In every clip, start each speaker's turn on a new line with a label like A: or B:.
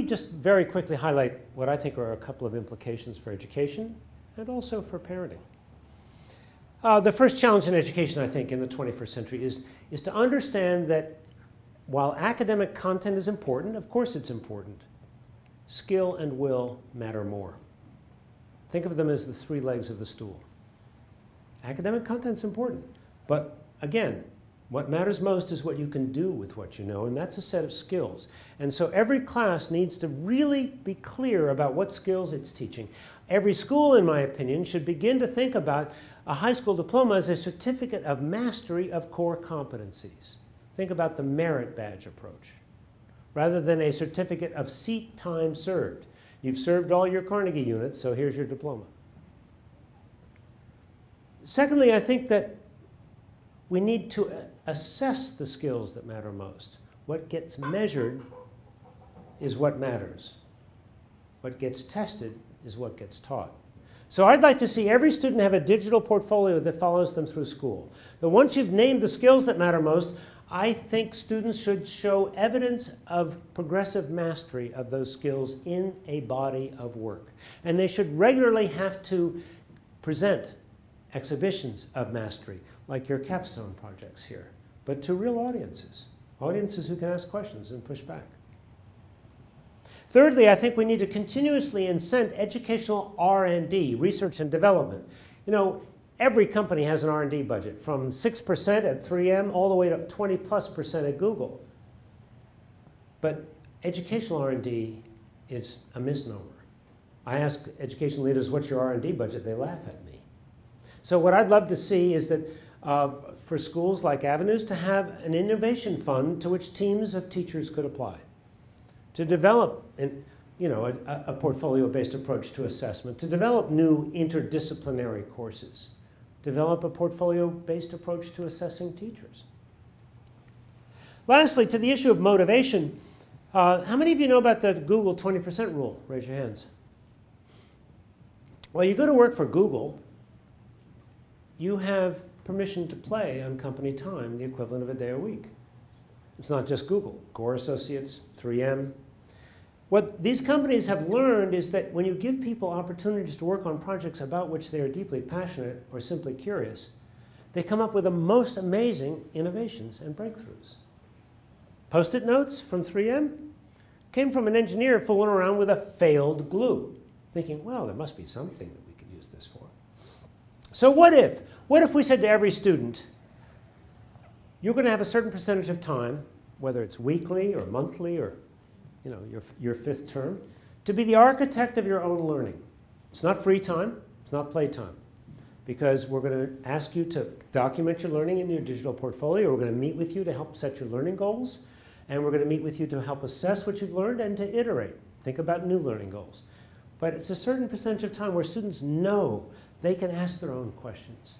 A: just very quickly highlight what I think are a couple of implications for education and also for parenting. The first challenge in education, I think, in the 21st century is to understand that while academic content is important, of course it's important, skill and will matter more. Think of them as the three legs of the stool. Academic content's important, but again, what matters most is what you can do with what you know, and that's a set of skills. And so every class needs to really be clear about what skills it's teaching. Every school, in my opinion, should begin to think about a high school diploma as a certificate of mastery of core competencies. Think about the merit badge approach, rather than a certificate of seat time served. You've served all your Carnegie units, so here's your diploma. Secondly, I think that we need to assess the skills that matter most. What gets measured is what matters. What gets tested is what gets taught. So I'd like to see every student have a digital portfolio that follows them through school. But once you've named the skills that matter most, I think students should show evidence of progressive mastery of those skills in a body of work. And they should regularly have to present exhibitions of mastery, like your capstone projects here, but to real audiences, audiences who can ask questions and push back. Thirdly, I think we need to continuously incent educational R&D, research and development. You know, every company has an R&D budget, from 6% at 3M all the way to 20+% at Google. But educational R&D is a misnomer. I ask education leaders, what's your R&D budget? They laugh at me. So what I'd love to see is that for schools like Avenues to have an innovation fund to which teams of teachers could apply, to develop a portfolio-based approach to assessment, to develop new interdisciplinary courses, develop a portfolio-based approach to assessing teachers. Lastly, to the issue of motivation, how many of you know about the Google 20% rule? Raise your hands. Well, you go to work for Google, you have permission to play on company time, the equivalent of a day a week. It's not just Google, Gore Associates, 3M. What these companies have learned is that when you give people opportunities to work on projects about which they are deeply passionate or simply curious, they come up with the most amazing innovations and breakthroughs. Post-it notes from 3M came from an engineer fooling around with a failed glue, thinking, well, there must be something that we could use this for. So what if? What if we said to every student, you're going to have a certain percentage of time, whether it's weekly or monthly or your fifth term, to be the architect of your own learning. It's not free time, it's not playtime, because we're going to ask you to document your learning in your digital portfolio. We're going to meet with you to help set your learning goals, and we're going to meet with you to help assess what you've learned and to iterate. Think about new learning goals. But it's a certain percentage of time where students know they can ask their own questions.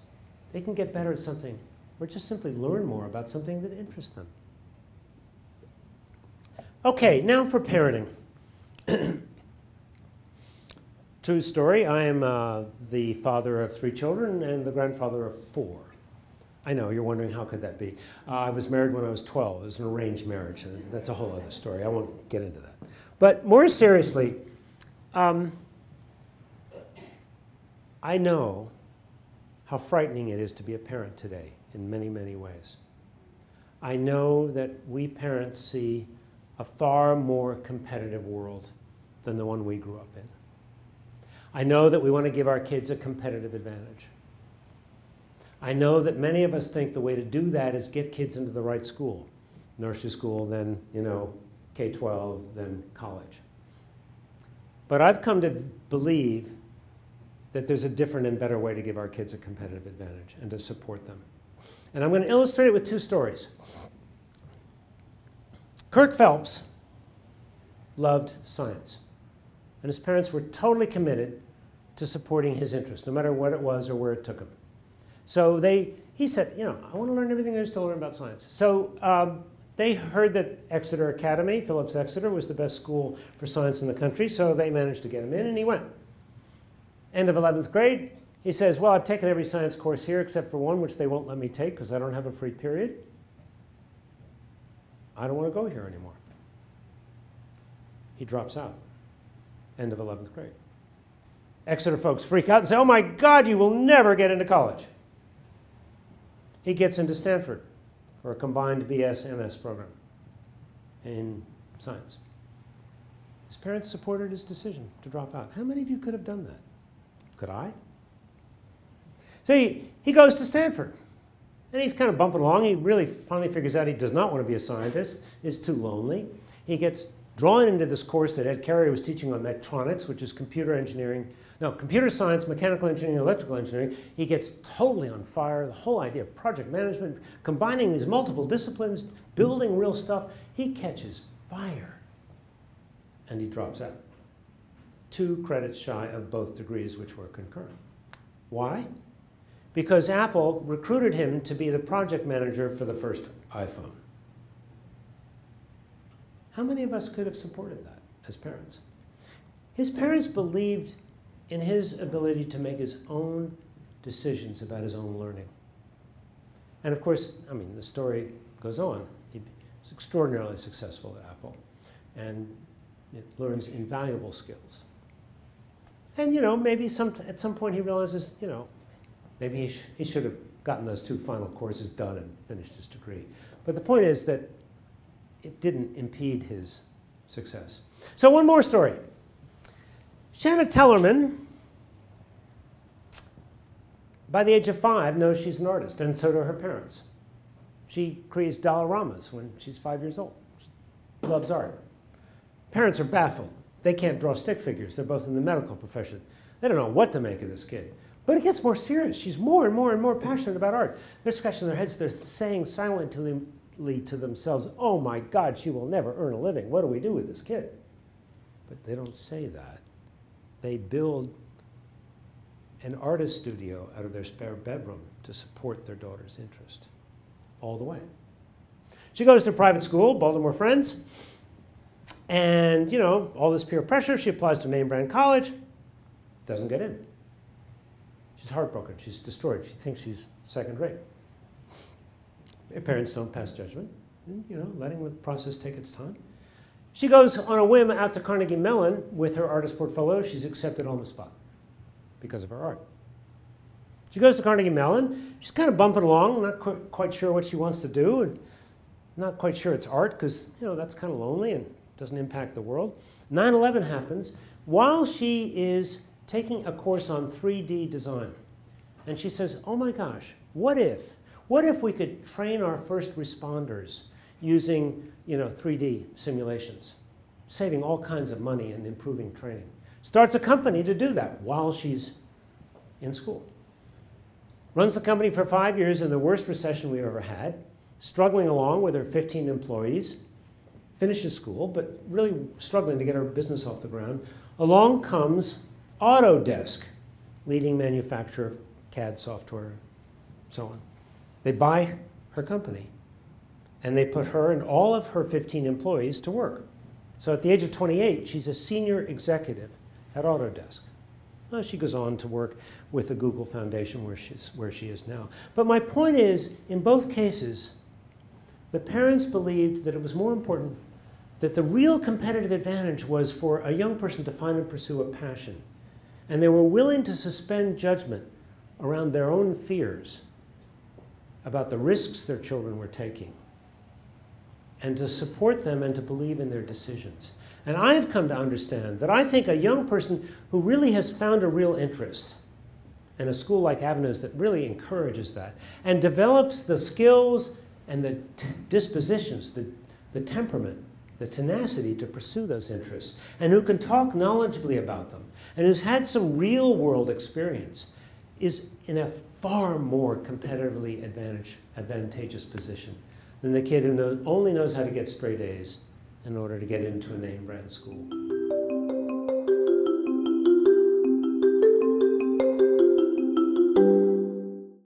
A: They can get better at something, or just simply learn more about something that interests them. Okay, now for parenting. True story, I am the father of 3 children and the grandfather of 4. I know, you're wondering how could that be. I was married when I was 12. It was an arranged marriage, and that's a whole other story. I won't get into that. But more seriously, I know how frightening it is to be a parent today in many, many ways. I know that we parents see a far more competitive world than the one we grew up in. I know that we want to give our kids a competitive advantage. I know that many of us think the way to do that is get kids into the right school. Nursery school, then, K-12, then college. But I've come to believe that there's a different and better way to give our kids a competitive advantage and to support them. And I'm going to illustrate it with 2 stories. Kirk Phelps loved science, and his parents were totally committed to supporting his interest, no matter what it was or where it took him. So he said, I want to learn everything there is to learn about science. So they heard that Exeter Academy, Phillips Exeter, was the best school for science in the country, so they managed to get him in, and he went. End of 11th grade, he says, well, I've taken every science course here except for one, which they won't let me take because I don't have a free period. I don't want to go here anymore. he drops out. End of 11th grade. Exeter folks freak out and say, oh my God, you will never get into college. He gets into Stanford for a combined BS-MS program in science. His parents supported his decision to drop out. How many of you could have done that? Could I? So he goes to Stanford. And he's kind of bumping along. He really finally figures out he does not want to be a scientist. It's too lonely. He gets drawn into this course that Ed Carey was teaching on metronics, which is computer science, mechanical engineering, electrical engineering. He gets totally on fire. The whole idea of project management, combining these multiple disciplines, building real stuff. He catches fire. And he drops out. 2 credits shy of both degrees, which were concurrent. Why? Because Apple recruited him to be the project manager for the first iPhone. How many of us could have supported that as parents? His parents believed in his ability to make his own decisions about his own learning. And of course, I mean, the story goes on. He was extraordinarily successful at Apple, and it learns invaluable skills. And, you know, maybe at some point he realizes, you know, maybe he should have gotten those 2 final courses done and finished his degree. But the point is that it didn't impede his success. So one more story. Shanna Tellerman, by the age of 5, knows she's an artist, and so do her parents. She creates dioramas when she's 5 years old. She loves art. Parents are baffled. They can't draw stick figures. They're both in the medical profession. They don't know what to make of this kid. But it gets more serious. She's more and more and more passionate about art. They're scratching their heads. They're saying silently to themselves, oh my God, she will never earn a living. What do we do with this kid? But they don't say that. They build an artist studio out of their spare bedroom to support their daughter's interest all the way. She goes to private school, Baltimore Friends, and, you know, all this peer pressure. She applies to a name brand college, doesn't get in. She's heartbroken. She's destroyed. She thinks she's second rate. Her parents don't pass judgment, you know, letting the process take its time. She goes on a whim out to Carnegie Mellon with her artist portfolio. She's accepted on the spot because of her art. She goes to Carnegie Mellon. She's kind of bumping along, not quite sure what she wants to do, and not quite sure it's art because, you know, that's kind of lonely and doesn't impact the world. 9/11 happens while she is taking a course on 3D design. And she says, oh my gosh, what if we could train our first responders using, you know, 3D simulations, saving all kinds of money and improving training. Starts a company to do that while she's in school. Runs the company for 5 years in the worst recession we've ever had, struggling along with her 15 employees, finishes school, but really struggling to get her business off the ground. Along comes Autodesk, leading manufacturer of CAD software, so on. They buy her company, and they put her and all of her 15 employees to work. So at the age of 28, she's a senior executive at Autodesk. Well, she goes on to work with the Google Foundation where she is now. But my point is, in both cases, the parents believed that it was more important that the real competitive advantage was for a young person to find and pursue a passion. And they were willing to suspend judgment around their own fears about the risks their children were taking, and to support them and to believe in their decisions. And I've come to understand that I think a young person who really has found a real interest, and a school like Avenues that really encourages that, and develops the skills and the dispositions, the temperament, the tenacity to pursue those interests, and who can talk knowledgeably about them, and who's had some real world experience, is in a far more competitively advantageous position than the kid who only knows how to get straight A's in order to get into a name brand school.